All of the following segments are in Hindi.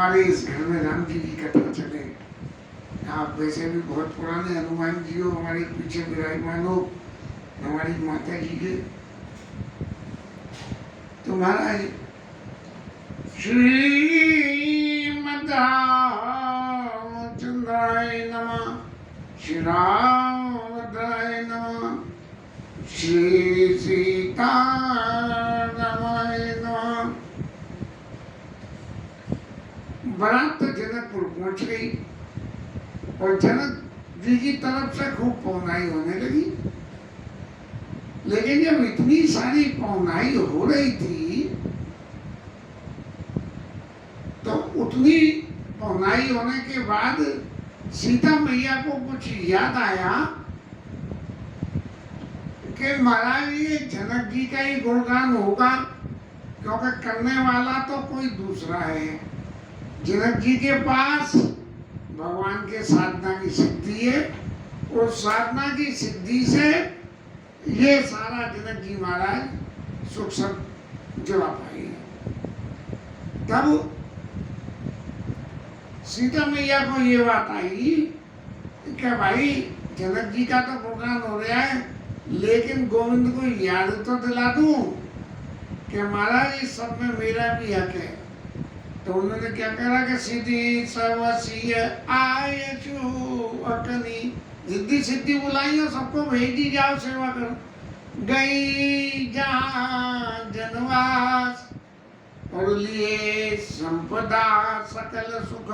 हमारे इस घर में राम जी की कथा चले। आप वैसे भी बहुत पुराने हनुमान जी हो, हमारे पीछे विराजमान हो हमारी माता जी के। तो महाराज श्रीमद् रामचंद्राय नमः, श्री रामभद्राय नमः, श्री सीतारामाय नमः। बारात तो जनकपुर पहुंच गई और जनक जी की तरफ से खूब पौनाई होने लगी। लेकिन जब इतनी सारी पौनाई हो रही थी तो उतनी पौनाई होने के बाद सीता मैया को कुछ याद आया कि महाराज ये जनक जी का ही गुणगान होगा, क्योंकि करने वाला तो कोई दूसरा है। जनक जी के पास भगवान के साधना की सिद्धि है और साधना की सिद्धि से ये सारा जनक जी महाराज सुख सब जुड़ा पाए। तब सीता मैया को ये बात आई कि भाई जनक जी का तो गुणगान हो रहा है, लेकिन गोविंद को याद तो दिला दूं कि महाराज इस सब में मेरा भी हक है। तो उन्होंने क्या करा कि सीधी सवसीय आयशु अकनी, जिद्दी सिद्धि बुलाई और सबको भेज दी, जाओ सेवा करो। गई जहाँ जनवास और लिए संपदा सकल सुख,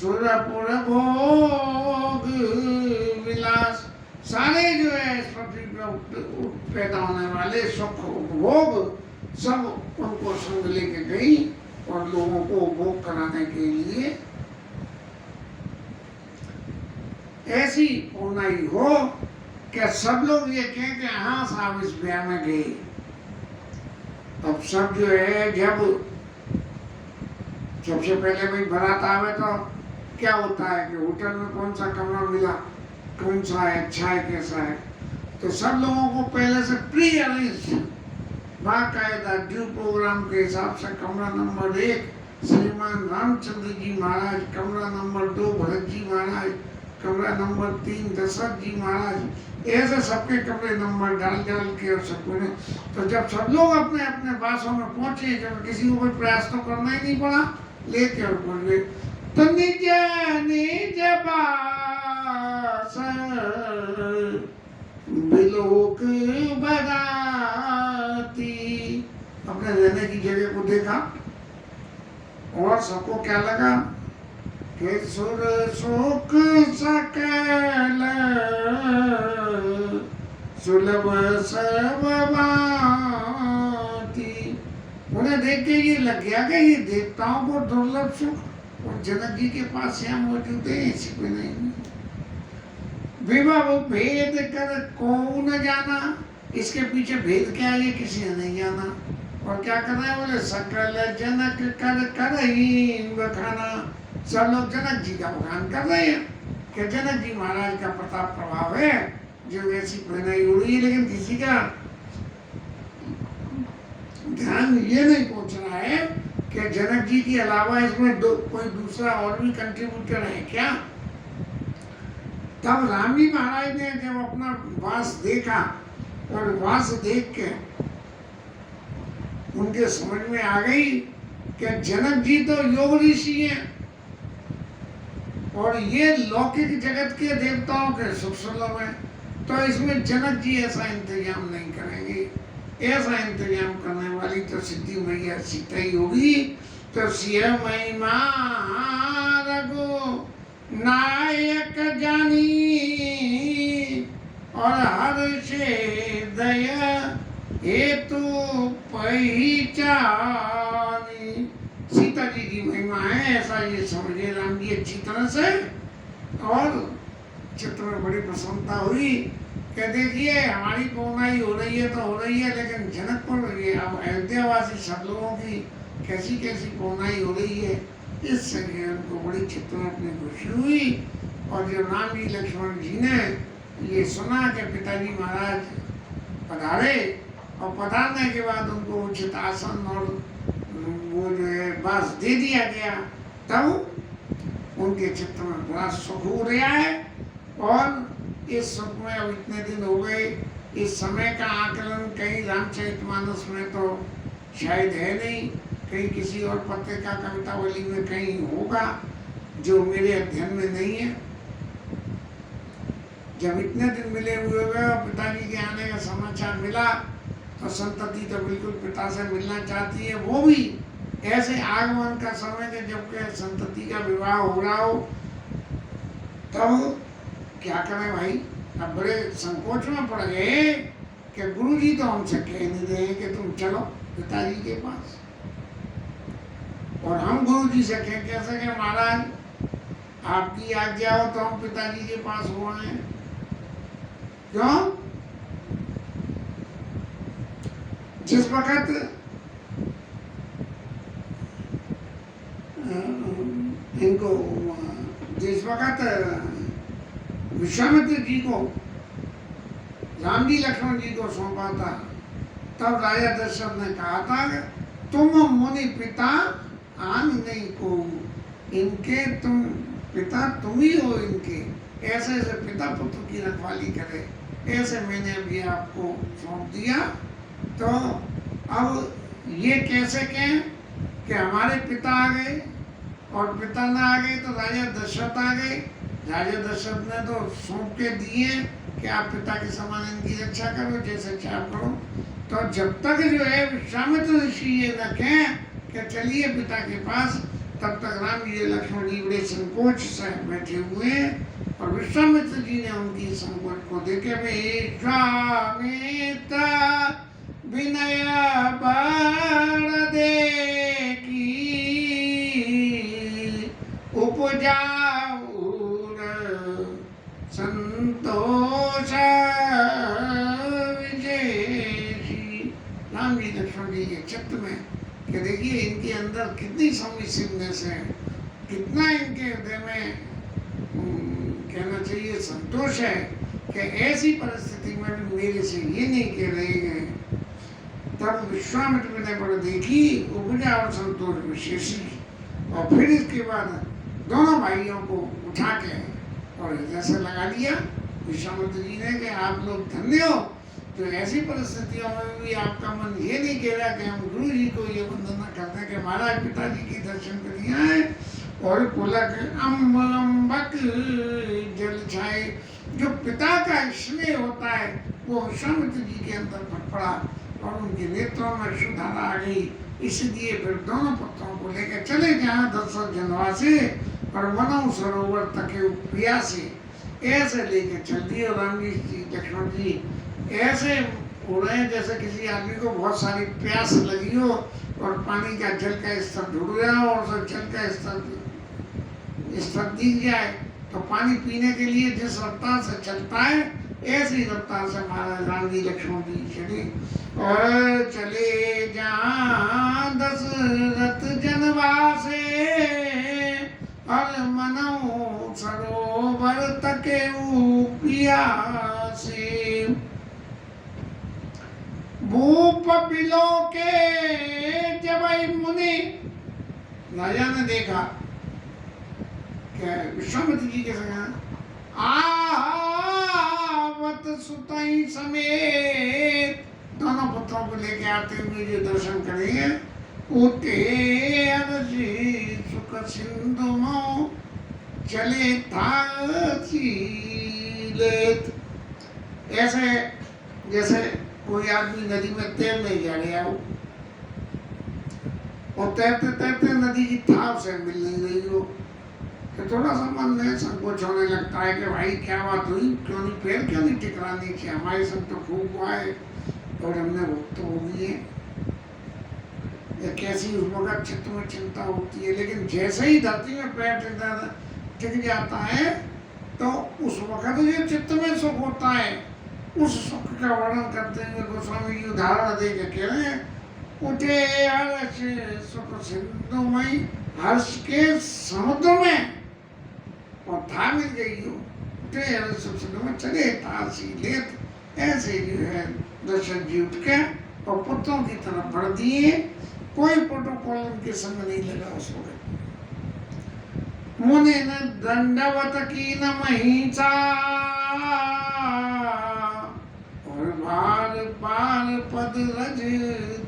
सुरपुर भोग विलास। सारे जो है इस पृथ्वी पे पैदा होने वाले सुख भोग सब उनको संग लेके गई और लोगों को भोग कराने के लिए ऐसी पौनाई हो कि सब लोग ये कहें कि हाँ साहब इस ब्याह में गए। अब सब जो है, जब सबसे पहले भाई बारात आवे तो क्या होता है कि होटल में कौन सा कमरा मिला, कौन सा है, अच्छा है, कैसा है। तो सब लोगों को पहले से प्री अरेंज बाकायदा ड्यू प्रोग्राम के हिसाब से कमरा नंबर 1 श्रीमान रामचंद्र जी महाराज, कमरा नंबर 2 भरत जी महाराज, कमरा नंबर 3 दशरथ जी महाराज, ऐसे सबके कमरे नंबर डाल के और सबको ने। तो जब सब लोग अपने अपने बासों में पहुंचे, जब किसी को कोई प्रयास तो करना ही नहीं पड़ा, लेके और पहुंच गए। तो निज निज बास बिलोक बराती, अपने रहने की जगह को देखा और सबको क्या लगा कि सुर सुख सकल सुलभ सब भांति। उन्हें देख के ये लग गया कि ये देवताओं को दुर्लभ सुख और जनक जी के पास यहाँ मौजूद है, ऐसी कोई नहीं। विभव भेद कर को न जाना, इसके पीछे भेद क्या है ये किसी ने नहीं जाना। और क्या कर रहे हैं, बोले सकल जनक कर कर ही बखाना। सब लोग जनक जी का बखान कर रहे हैं कि जनक जी महाराज का प्रताप प्रभाव है जो ऐसी पहनाई हो रही है, लेकिन किसी का ध्यान ये नहीं पहुंच रहा है कि जनक जी के अलावा इसमें कोई दूसरा और भी कंट्रीब्यूटर है क्या। तब राम जी महाराज ने जब अपना वास देखा और वास देख के उनके समझ में आ गई कि जनक जी तो योग ऋषि हैं और ये लौकिक जगत के देवताओं के सुख सुलभ है, तो इसमें जनक जी ऐसा इंतजाम नहीं करेंगे। ऐसा इंतजाम करने वाली तो सिद्धि मैया सीता ही होगी। तो सिय महिमा रघु नायक जानी और हर से दया हेतु पहचानी। सीता जी की महिमा है ऐसा ये समझे राम जी अच्छी तरह से। और चित्र में बड़ी प्रसन्नता हुई कि देखिए हमारी पौनाई हो रही है तो हो रही है, लेकिन जनकपुर ये अब अयोध्यावासी सब लोगों की कैसी कैसी पौनाई हो रही है, इससे उनको बड़ी चित्र में अपनी खुशी हुई। और जो राम जी लक्ष्मण जी ने ये सुना कि पिताजी महाराज पधारे और पधारने के बाद उनको उचित आसन और वो जो है बस दे दिया गया, तब उनके चित्त में बड़ा सुख हो रहा है। और इस सुख में अब इतने दिन हो गए, इस समय का आकलन कहीं रामचरितमानस में तो शायद है नहीं, कहीं किसी और पत्रिका कवितावली में कहीं होगा, जो मेरे अध्ययन में नहीं है। जब इतने दिन मिले हुए और पिताजी के आने का समाचार मिला तो संतति तो बिल्कुल पिता से मिलना चाहती है, वो भी ऐसे आगमन का समय के जबकि संतति का विवाह हो रहा हो, तब क्या करें भाई। अब बड़े संकोच में पड़ गए कि गुरुजी तो हमसे कह नहीं रहे कि तुम चलो पिताजी के पास, और हम गुरुजी से कह कैसे कि महाराज आपकी आज्ञा हो तो हम पिताजी के पास हो आए। क्यों? जिस वक्त इनको जिस वक्त विश्वामित्र जी को राम जी लक्ष्मण जी को सौंपा था, तब राजा दशरथ ने कहा था कि तुम मुनि पिता आन नहीं को, इनके तुम पिता तुम ही हो, इनके ऐसे ऐसे पिता पुत्र की रखवाली करे, ऐसे मैंने अभी आपको सौंप दिया। तो अब ये कैसे कहें कि हमारे पिता आ गए और पिता ना आ गए तो राजा दशरथ आ गए। राजा दशरथ ने तो सौंप के दिए कि आप पिता के समान इनकी रक्षा करो, जैसे चाह करो। तो जब तक जो है विश्वामित्र ऋषि ये न कहें कि चलिए पिता के पास, तब तक राम जी लक्ष्मण जी बड़े संकोच से बैठे हुए हैं। और विश्वामित्र जी ने उनकी संकोच को देखे विश्वामित्र विनय बड़ देखी उपजाऊ संतोष विशेषी। राम जी लक्ष्मण जी के चित्त में कि देखिए इनके अंदर कितनी सबमिसिवनेस है, कितना इनके हृदय में कहना चाहिए संतोष है कि ऐसी परिस्थिति में भी मेरे से ये नहीं कह रहे हैं। तब विश्वामित्र ने बड़ा देखी उपजा और संतोष विशेषी। और फिर इसके बाद दोनों भाइयों को उठा के और जैसे लगा लिया विश्वामित्र जी ने कि आप लोग धन्य हो, तो ऐसी परिस्थितियों में भी आपका मन ये नहीं कह रहा कि हम गुरु जी को ये वंदना करते हैं कि महाराज पिताजी के दर्शन कर आए। और पुलक अम्बक जल छाए, जो पिता का स्नेह होता है वो विश्वामित्र जी के अंदर पड़ा और उनके नेत्रों में सुधार आ गई। इसलिए फिर दोनों पुत्रों को लेकर चले जहाँ दशरथ जनवासे और वनों सरोवर तक प्यासे, ऐसे लेके चल दिए। राम जी लक्ष्मण जी ऐसे हो रहे हैं जैसे किसी आदमी को बहुत सारी प्यास लगी हो और पानी का जल का स्तर ढूंढ रहा हो और सब जल का स्तर दिख जाए तो पानी पीने के लिए जिस रफ्तार से चलता है ऐसी रफ्तार से महाराज राम जी लक्ष्मण जी चले। और चले जहाँ दशरथ जनवासे और मनो सरोवर तके प्यासे। भूप बिलो के जब मुनि, राजा ने देखा क्या विश्वामित्र जी के संग आवत सुतई समेत, दोनों पुत्रों को लेके आते हुए जो दर्शन करेंगे उठे अरसी सुख सिंधु मो चले था चीलेत। ऐसे जैसे कोई आदमी नदी में तैरने जा रहा हो और तैरते तैरते नदी की थाप से मिल नहीं रही हो तो थोड़ा सा मन में संकोच होने लगता है कि भाई क्या बात हुई, क्यों नहीं पैर क्यों नहीं टिकरा नीचे, हमारे संग तो खूब हुआ है और हमने भुगत हो गई है। कैसी उस वक्त चित्त में चिंता होती है, लेकिन जैसे ही धरती में पैर टिक जाता है तो उस वक्त जो चित्त में सुख होता है उस सुख का वर्णन करते हुए गोस्वामी जी उदाहरण दे के कह रहे हैं उठे हर्ष सुख सिंधु में, हर्ष के समुद्र में और था मिल गई हो, उठे हर्ष सुख सिंधु में चले तासी लेत। ऐसे जो है दशरथ जी उठ के और पुत्रों की तरफ बढ़ दिए कोई प्रोटोकॉल उनके संग नहीं लगा उस वक्त। मुने न दंडवत की न महीचा और बार बार पद रज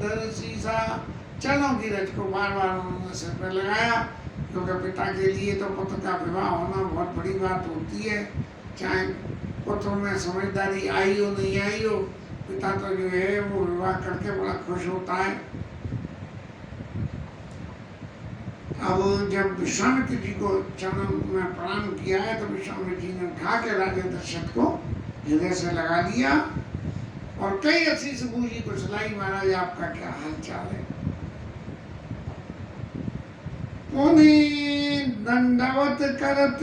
दर्शीसा। चलो की रज को बार बार उन्होंने सिर पर लगाया, क्योंकि पिता के लिए तो पुत्र का विवाह होना बहुत बड़ी बात होती है, चाहे पुत्र में समझदारी आई हो नहीं आई हो, पिता तो जो है वो विवाह करके बड़ा खुश होता है। अब जब विश्वामित्र जी को चरण में प्रणाम किया है तो विश्वामित्र जी ने उठा के राजा दशरथ को हृदय से लगा लिया और कई आशीष बूझी को सुनाई, महाराज आपका क्या हाल चाल है। उन्हें दंडवत करत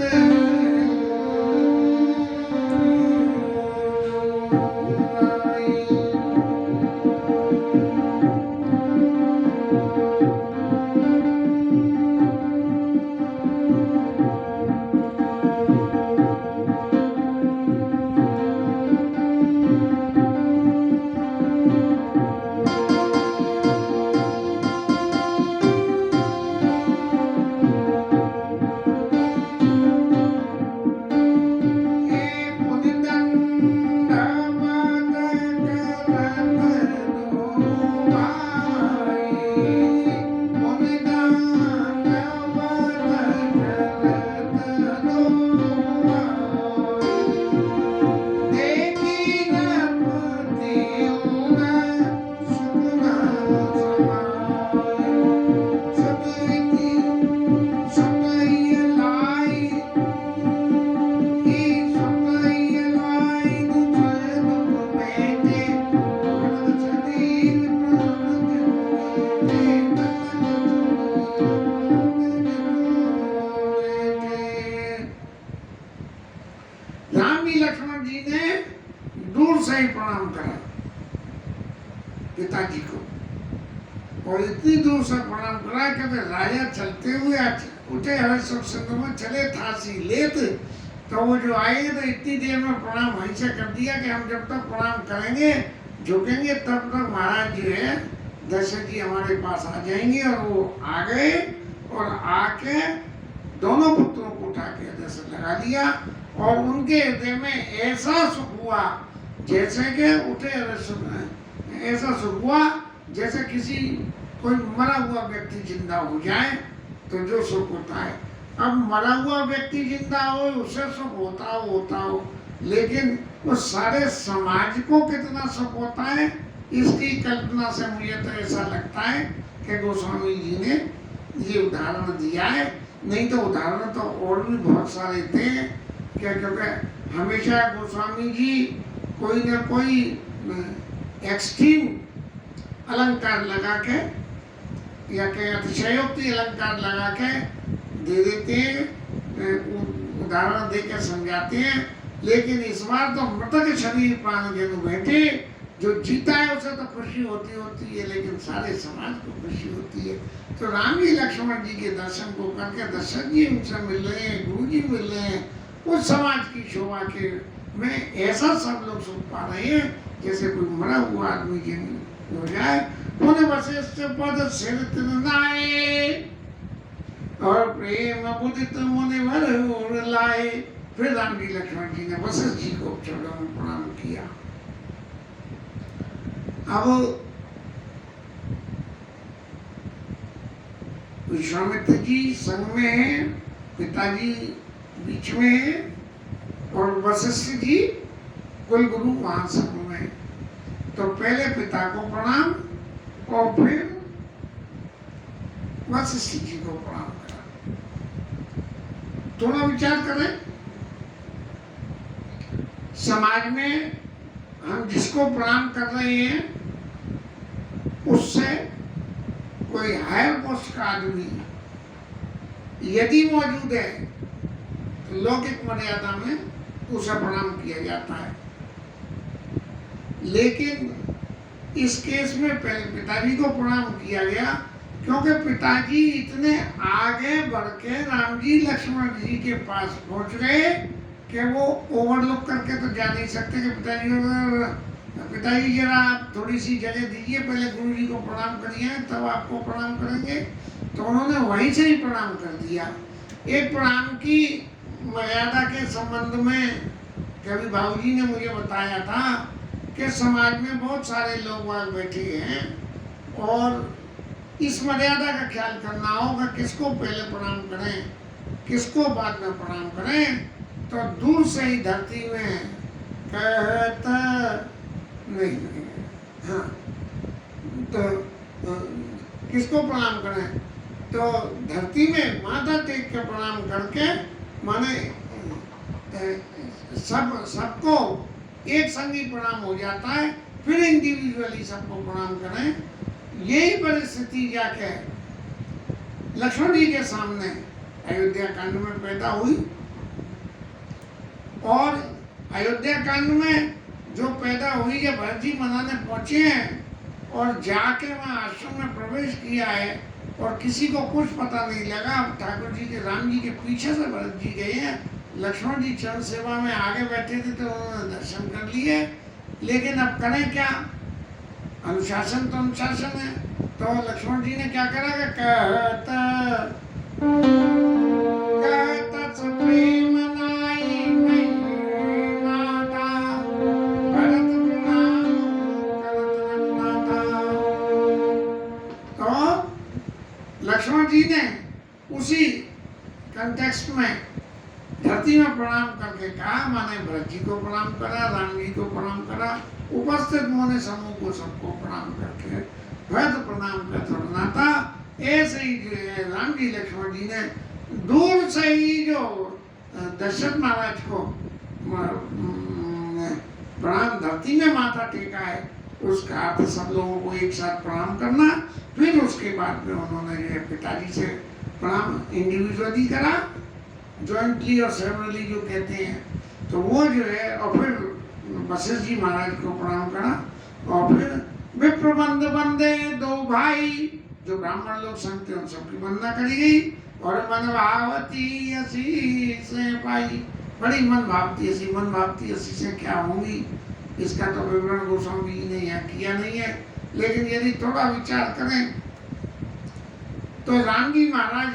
पिताजी को, और इतनी दूर से प्रणाम करा कि राजा चलते हुए उठे हवे सब संग में चले थासी लेत, तो वो जो आए तो इतनी देर में प्रणाम वहीं से कर दिया कि हम जब तक प्रणाम करेंगे झुकेंगे तब तक महाराज जो है दशरथ जी हमारे पास आ जाएंगे। और वो आ गए और आके दोनों पुत्रों को उठा के हृदय से लगा लिया और उनके हृदय में ऐसा सुख हुआ जैसे कि उठे ऐसा सुख हुआ जैसे किसी कोई मरा हुआ व्यक्ति जिंदा हो जाए तो जो सुख होता है। अब मरा हुआ व्यक्ति जिंदा हो उसे सुख होता हो, लेकिन वो सारे समाज को कितना सुख होता है इसकी कल्पना से मुझे तो ऐसा लगता है कि गोस्वामी जी ने ये उदाहरण दिया है। नहीं तो उदाहरण तो और भी बहुत सारे थे, क्या क्योंकि हमेशा गोस्वामी जी कोई ना कोई एक्सट्रीम अलंकार लगा के या के अतिशयोक्ति अलंकार लगा के दे देते हैं, उदाहरण देकर समझाते हैं। लेकिन इस बार तो मृतक शरीर प्राण जनु बैठे, जो जीता है उसे तो खुशी होती है, लेकिन सारे समाज को खुशी होती है। तो राम जी लक्ष्मण जी के दर्शन को करके दशरथ जी उनसे मिल रहे हैं, गुरु जी मिल रहे हैं, उस समाज की शोभा के में ऐसा सब लोग सुख पा रहे हैं जैसे कोई मरा हुआ आदमी जिन हो जाए। उन्हें वशिष्ठ पद सिर तृणाए और प्रेम बुदित मुनिवर लाए। फिर राम जी लक्ष्मण जी ने वशिष्ठ जी को चरणों में प्रणाम किया। अब विश्वामित्र जी संग में है, पिताजी बीच में है और वशिष्ठ जी कुल गुरु वहां संग में। तो पहले पिता को प्रणाम और फिर वशिष्ठ जी को प्रणाम करा। थोड़ा विचार करें, समाज में हम जिसको प्रणाम कर रहे हैं उससे कोई हायर पोस्ट का आदमी यदि मौजूद है तो लौकिक मर्यादा में उसे प्रणाम किया जाता है। लेकिन इस केस में पहले पिताजी को प्रणाम किया गया क्योंकि पिताजी इतने आगे बढ़ के राम जी लक्ष्मण जी के पास पहुंच गए कि वो ओवरलुक करके तो जा नहीं सकते कि पिताजी पिताजी जरा आप थोड़ी सी जगह दीजिए, पहले गुरु जी को प्रणाम करिए तब आपको प्रणाम करेंगे। तो उन्होंने वहीं से ही प्रणाम कर दिया। एक प्रणाम की मर्यादा के संबंध में कभी बाबूजी ने मुझे बताया था कि समाज में बहुत सारे लोग वहाँ बैठे हैं और इस मर्यादा का ख्याल करना होगा, किसको पहले प्रणाम करें किसको बाद में प्रणाम करें। तो दूर से ही धरती में कहता नहीं, हाँ, तो किसको प्रणाम करें, तो धरती में माथा टेक के प्रणाम करके माने सबको एक संगी प्रणाम हो जाता है, फिर इंडिविजुअली सबको प्रणाम करें। यही परिस्थिति जाके लक्ष्मण जी के सामने अयोध्या कांड में पैदा हुई। और अयोध्या कांड में जो पैदा हुई जब भरत जी मनाने पहुंचे हैं और जाके वहाँ आश्रम में प्रवेश किया है और किसी को कुछ पता नहीं लगा। ठाकुर जी के राम जी के पीछे से भरत जी गए हैं, लक्ष्मण जी चरण सेवा में आगे बैठे थे तो उन्होंने दर्शन कर लिए। लेकिन अब करें क्या, अनुशासन तो अनुशासन है। तो लक्ष्मण जी ने क्या करा कि कहता प्रेम नाई माता भरत प्रणाम करत रघुनाथा। तो लक्ष्मण जी ने उसी कंटेक्स्ट में धरती में प्रणाम करके कहा, माने भरत जी को प्रणाम करा, राम जी को प्रणाम करा, उपस्थित मोने समूह को सबको प्रणाम करके भरत प्रणाम कर रघुनाथा। ऐसे ही राम जी लक्ष्मण जी ने दूर से ही जो दशरथ महाराज को प्रणाम धरती में माथा टेका है, उसका अर्थ सब लोगों को एक साथ प्रणाम करना। फिर उसके बाद में उन्होंने जो पिताजी से प्रणाम इंडिविजुअली करा, जॉइंटली और सेवरली जो कहते हैं, तो वो जो है, और फिर वशिष्ठ जी महाराज को प्रणाम करा। और फिर विप्रबंध बंदे दो भाई, जो ब्राह्मण लोग संत उन सबकी वंदना करी गई। और मन भावती असी से पाई, बड़ी मन भावती असी, मन भावती असी से क्या होंगी इसका तो विवरण गोस्वामी जी ने यहाँ किया नहीं है। लेकिन यदि थोड़ा विचार करें तो राम जी महाराज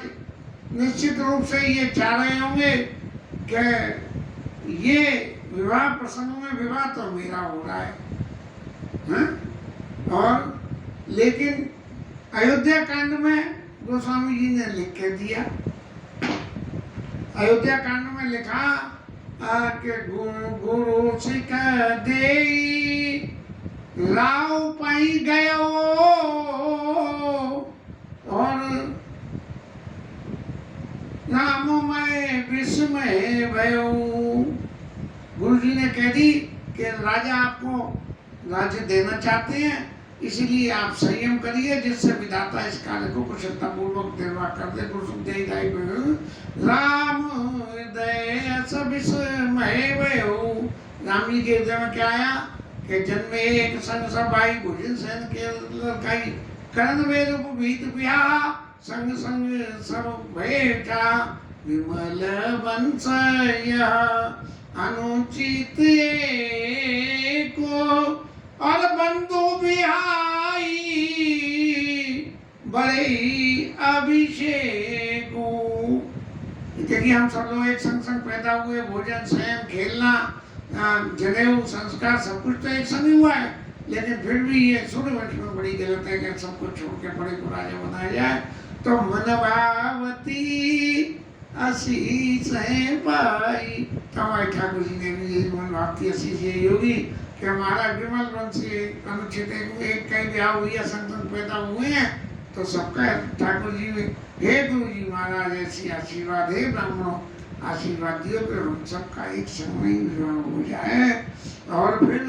निश्चित रूप से ये चाह रहे होंगे कि ये विवाह प्रसंग में विवाह तो मेरा हो रहा है, हाँ? और लेकिन अयोध्या कांड में गोस्वामी जी ने लिख के दिया। अयोध्या कांड में लिखा कि गुरु सिख देई राव पाई गयो और राममय विस्मय भयो। गुरु जी ने कह दी कि राजा आपको राज्य देना चाहते हैं, इसलिए आप संयम करिए जिससे विधाता इस कार्य को कुशलता पूर्वक निर्वाह कर दे। राम हृदय सब विस्मय भयो। राम जी के हृदय में क्या आया कि जन्मे एक संग सब भाई, भोजन सहन के लड़काई, करण वेद उपवीत ब्याह, संग संग सब भेटा, विमल वंश यह अनुचित को, और बंधु बिहाई बड़े अभिषेक। क्योंकि हम सब लोग एक संग संग पैदा हुए, भोजन सहन खेलना जनेऊ संस्कार सब कुछ तो एक संग ही हुआ है। लेकिन फिर भी ये सूर्यवंश में बड़ी गलत है कि सबको छोड़ के बड़े को राजा बनाया जाए। तो मन भावती असी से पाई, हमारे ठाकुर जी ने भी यही मन भावती असी से योगी कि हमारा विमल वंश अनुचित एक कई ब्याह हुई है, संतान पैदा हुए हैं, तो सबका ठाकुर जी में हे गुरु जी महाराज ऐसी आशीर्वाद है, ब्राह्मणों आशीर्वाद दियो कि हम सबका एक संग में विवाह हो जाए। और फिर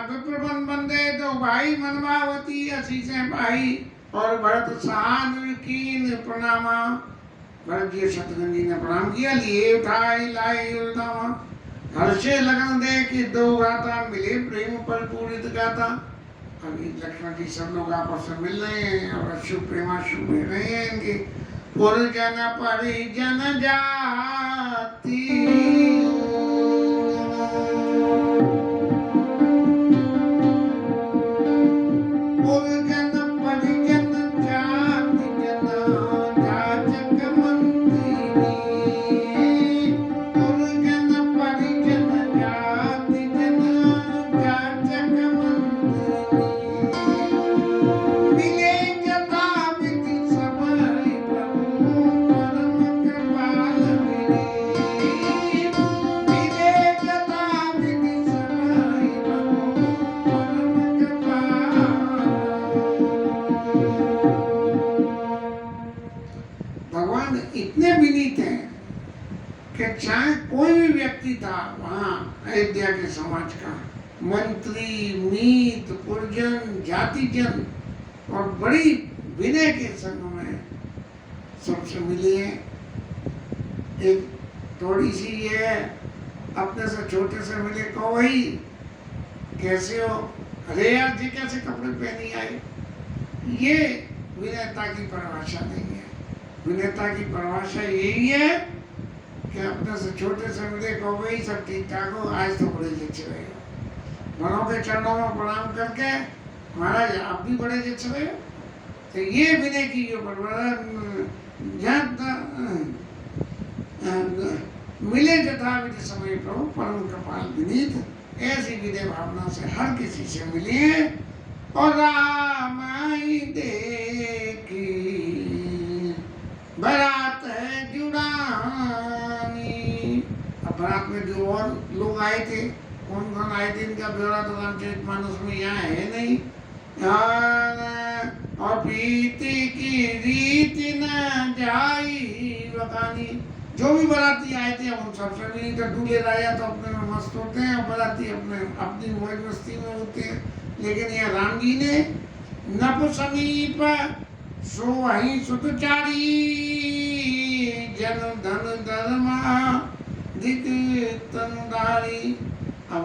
विप्रबंध बंदे दो भाई, मनवावती असी से भाई, और भरत सहान कीन प्रणामा। भरत जी शत्रुघ्न जी ने प्रणाम किया, लिए उठाए लाए उठावा, हर्षे लगन दे कि दो गाता, मिले प्रेम पर पूरित गाता। अभी लक्ष्मण जी सब लोग आपस में मिल रहे हैं और शुभ प्रेमाशु भेज रहे हैं इनके। पुरजन परिजन जाति भगवान इतने विनीत हैं कि चाहे कोई भी व्यक्ति था वहाँ अयोध्या के समाज का, मंत्री, मीत, पुरजन, जातिजन, और बड़ी विनय के संग में सबसे मिली है। एक थोड़ी सी ये अपने से छोटे से मिले, कहो भाई कैसे हो, अरे यार जी कैसे कपड़े पहनी आए। ये विनयता की परिभाषा नहीं है। विनयता की परिभाषा यही है कि अपने से छोटे से मिले, कहो भाई सब ठीक ठाक हो, आज तो बड़े अच्छे रहे हो, बड़ों के चरणों में प्रणाम करके महाराज आप भी बड़े अच्छे रहे हो। तो ये विनय की जो मिले जथा विधि समय प्रभु परम कृपाल विनीत, ऐसी विनय भावना से हर किसी से मिलिए। और रामाई देखी बारात है जुड़ानी। अब बारात में जो और लोग आए थे, कौन कौन आए थे इनका ब्यौरा तो रामचरितमानस में यहाँ है नहीं। और प्रीति की रीति न जाई बखानी। जो भी बाराती आए थे उन सबसे भी डूले राजा तो अपने में मस्त होते हैं, और बाराती अपने अपनी मौज मस्ती में होते हैं। लेकिन यह राम जी ने नप समीप सो वही सुतचारी, जन धन धर्मा दिक तनुदारी। अब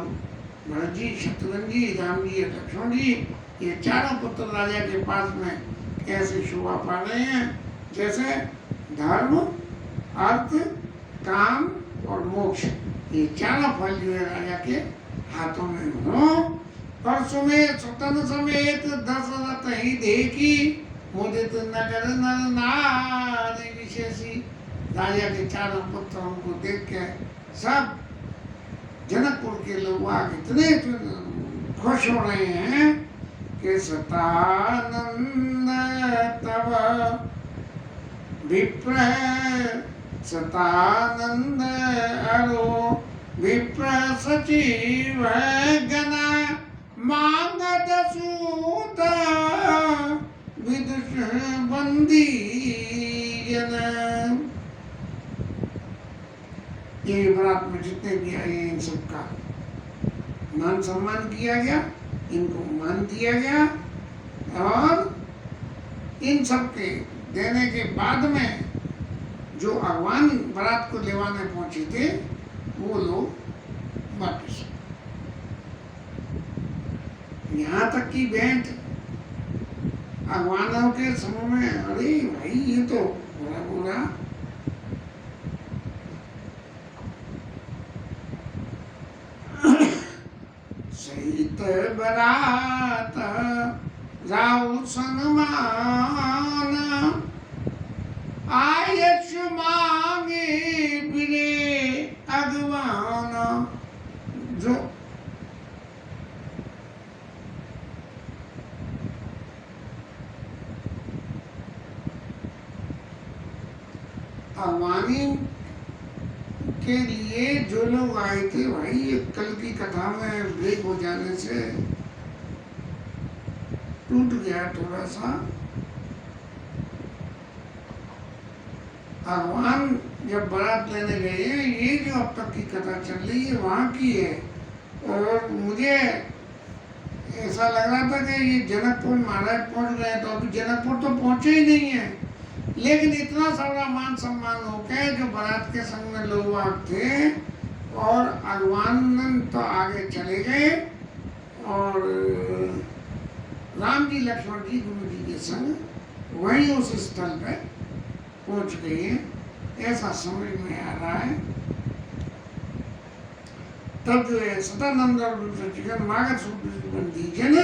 भरत जी, शत्रुघ्न जी, राम जी, लक्ष्मण जी, ये चारों पुत्र राजा के पास में ऐसे शोभा पा रहे हैं जैसे धर्म, अर्थ, काम और मोक्ष, ये चारों फल जो है राजा के हाथों में हो। और सुतन समेत दशरथ ही देखी, मुदित नगर नर नारी विशेषी। राजा के चारों पुत्रों को देख के सब जनकपुर के लोग इतने खुश हो रहे हैं कि सतानंद तब विप्र, सतानंद अरो विप्र सचिव गना मांगत सूत विदुष बंदी जन। ये बारात में जितने भी आए इन सबका मान सम्मान किया गया, इनको मान दिया गया। और इन सबके देने के बाद में जो अगवान बारात को लेवाने पहुंचे थे वो लोग वापिस। यहाँ तक की भेंट अगवानों के समूह में, अरे भाई ये तो बुरा बुरा। सहित बरात राउ सन्मान, आयश मांगे बिरे अगवान। जो अगवानी के लिए जो लोग आए थे भाई, ये कल की कथा में ब्रेक हो जाने से टूट गया थोड़ा सा। भगवान जब बारात लेने गए हैं, ये जो अब तक की कथा चल रही है वहाँ की है। और मुझे ऐसा लग रहा था कि ये जनकपुर महाराज पहुँच गए, तो अभी जनकपुर तो पहुँचे ही नहीं है। लेकिन इतना सारा मान सम्मान हो गया जो बारात के संग में लोग थे, और अगवान तो आगे चले गए और राम जी, लक्ष्मण जी, गुरु जी के संग वहीं उस स्थल पे पहुंच गए हैं, ऐसा समझ में आ रहा है। तब जो है सदानंद और मागध दीजन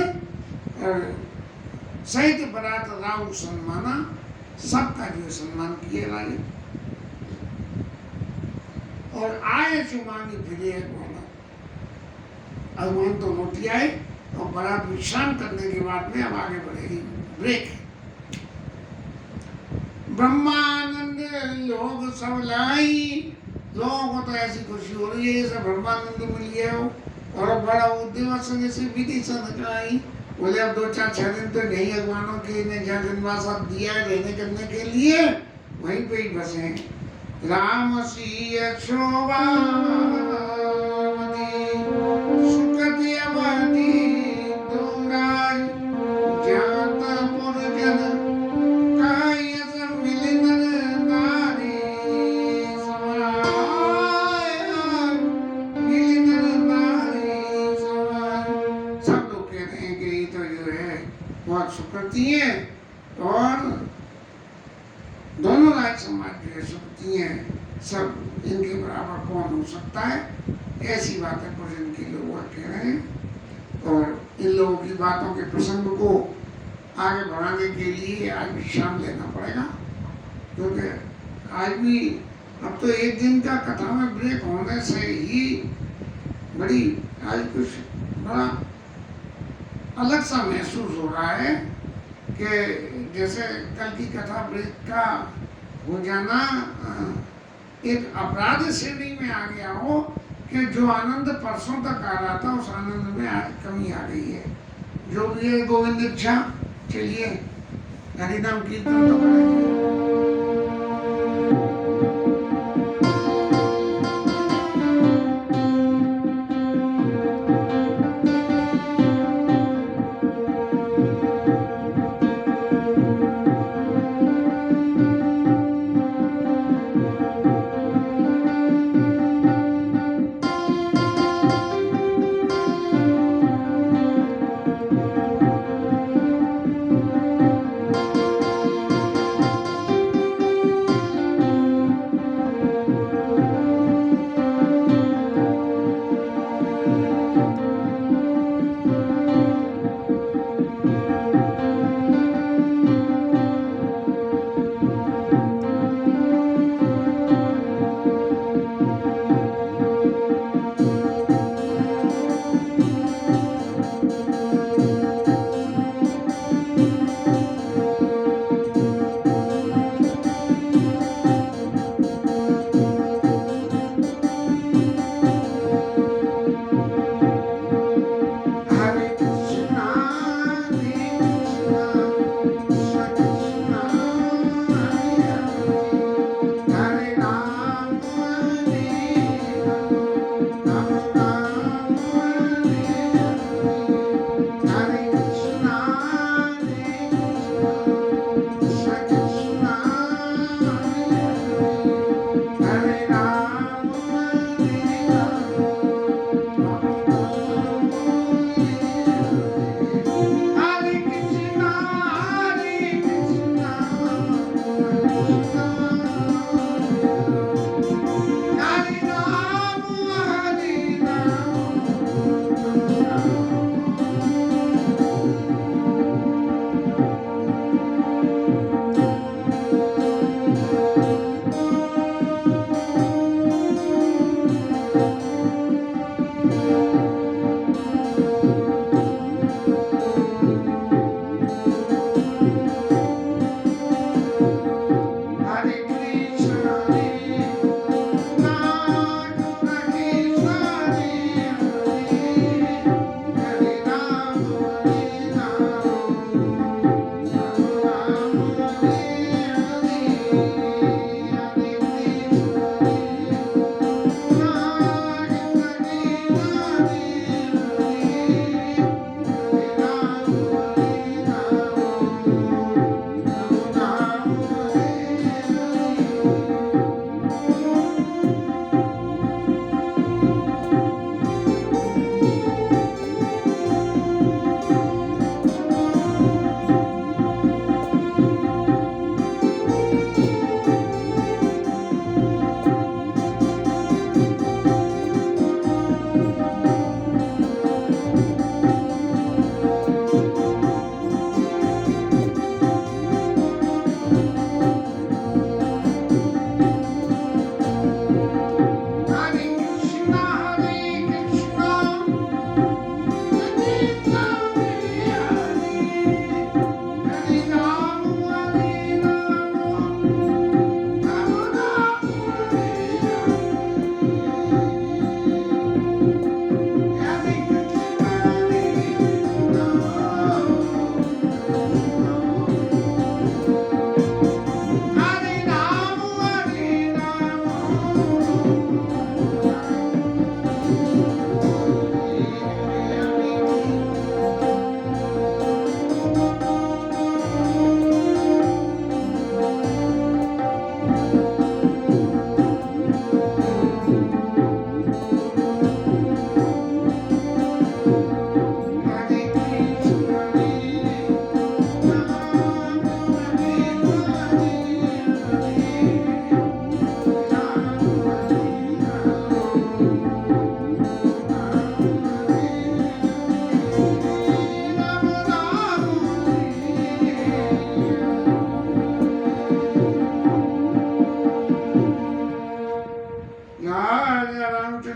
सहित बारात राव सम्माना, सबका जो सम्मान किया राजा। और आए चुमानी फिरे अगवान तो लौटी आए, और बारात विश्राम करने के बाद में अब आगे बढ़ेगी। ब्रेक। ब्रह्मानंद लोग सब लाई, लोगों को तो ऐसी खुशी हो रही है जैसे ब्रह्मानंद मिल गया हो। और बड़ा उद्देश्य से जैसे विधि आई, बोले अब 2-4-6 दिन तो नहीं अगवानों के ने जहाँ जनवास दिया है रहने करने के लिए, वहीं पे ही बसे। राम सिय शोभा सुकृति अवधि तुंगाई जात पुरजन कायस मिलन नारी समाय मिलन नारी समाय। सब लोग कह रहे हैं कि ये तो जो है बहुत सुकृति है और दोनों राज समाज जो है सुकृति है, सब इनके बराबर कौन हो सकता है, ऐसी बातें पुरजन के लोग कह रहे हैं। और इन लोगों की बातों के प्रसंग को आगे बढ़ाने के लिए आज विश्राम लेना पड़ेगा, क्योंकि आज भी अब तो एक दिन का कथा में ब्रेक होने से ही बड़ी आज कुछ बड़ा अलग सा महसूस हो रहा है कि जैसे कल की कथा ब्रेक का हो जाना एक अपराध श्रेणी में आ गया हो कि जो आनंद परसों तक आ रहा था उस आनंद में आज कमी आ गई है। जो भी है गोविंद इच्छा, चलिए हरिनाम कीर्तन तो करेंगे।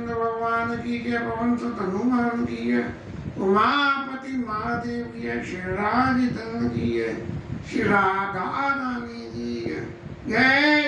रामचंद्र भगवान की जय, पवन सुत हनुमान की जय, उमापति महादेव की जय, श्री राज धन की जय, श्री राधा रानी की जय। जय